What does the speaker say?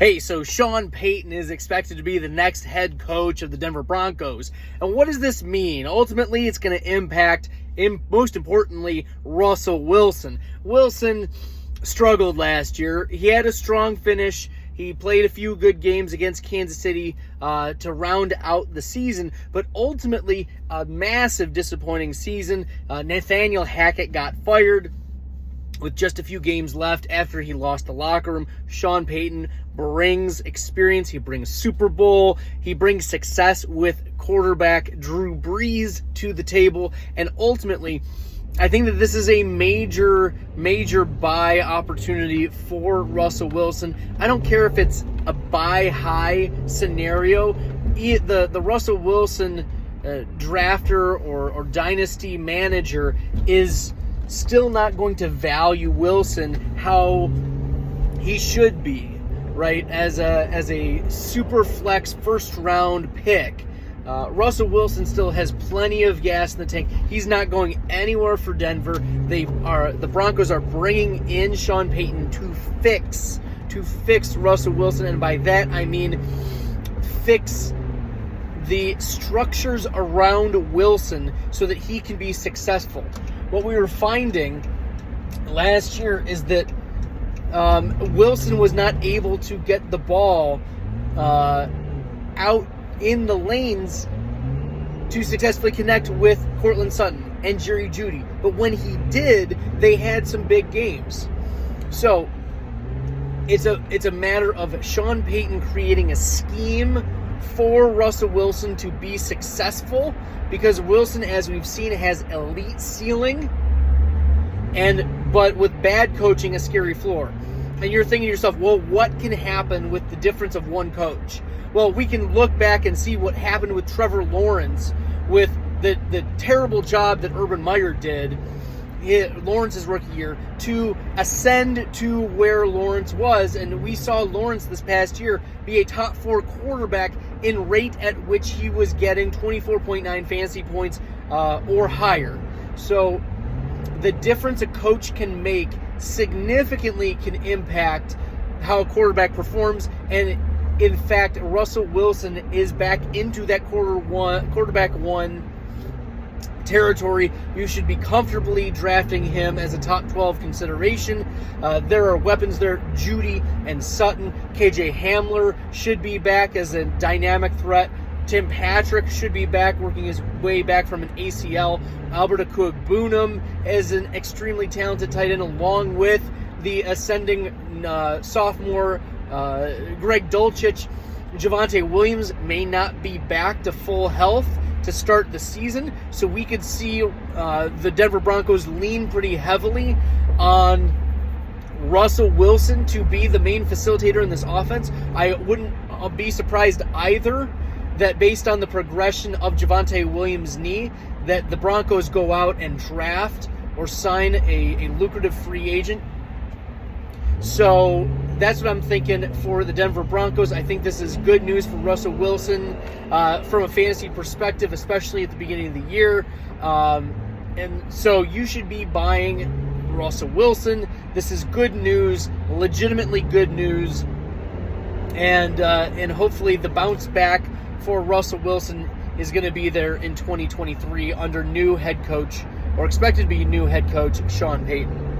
Hey, so Sean Payton is expected to be the next head coach of the Denver Broncos. And what does this mean? Ultimately, it's going to impact, most importantly, Russell Wilson. Wilson struggled last year. He had a strong finish. He played a few good games against Kansas City to round out the season, but ultimately a massive disappointing season. Nathaniel Hackett got fired with just a few games left after he lost the locker room. Sean Payton brings experience. He brings Super Bowl. He brings success with quarterback Drew Brees to the table. And ultimately, I think that this is a major buy opportunity for Russell Wilson. I don't care if it's a buy high scenario. The Russell Wilson drafter or dynasty manager is still not going to value Wilson how he should be, right? As a super flex first round pick. Russell Wilson still has plenty of gas in the tank. He's not going anywhere for Denver. The Broncos are bringing in Sean Payton to fix Russell Wilson, and by that I mean fix the structures around Wilson so that he can be successful. What we were finding last year is that Wilson was not able to get the ball out in the lanes to successfully connect with Cortland Sutton and Jerry Jeudy. But when he did, they had some big games. So it's a matter of Sean Payton creating a scheme for Russell Wilson to be successful, because Wilson, as we've seen, has elite ceiling, but with bad coaching, a scary floor. And you're thinking to yourself, well, what can happen with the difference of one coach? Well, we can look back and see what happened with Trevor Lawrence with the terrible job that Urban Meyer did Lawrence's rookie year to ascend to where Lawrence was. And we saw Lawrence this past year be a top 4 quarterback in rate at which he was getting 24.9 fantasy points or higher. So the difference a coach can make significantly can impact how a quarterback performs. And in fact, Russell Wilson is back into that quarterback one territory. You should be comfortably drafting him as a top 12 consideration. There are weapons there. Jeudy and Sutton. KJ Hamler should be back as a dynamic threat. Tim Patrick should be back, working his way back from an ACL. Albert Okwuegbunam is an extremely talented tight end, along with the ascending sophomore Greg Dulcich. Javonte Williams may not be back to full health to start the season, so we could see the Denver Broncos lean pretty heavily on Russell Wilson to be the main facilitator in this offense. I wouldn't be surprised either that based on the progression of Javonte Williams' knee, that the Broncos go out and draft or sign a lucrative free agent. So that's what I'm thinking for the Denver Broncos. I think this is good news for Russell Wilson from a fantasy perspective, especially at the beginning of the year. And so you should be buying Russell Wilson. This is good news, legitimately good news. And hopefully the bounce back for Russell Wilson is going to be there in 2023 under new head coach, or expected to be new head coach, Sean Payton.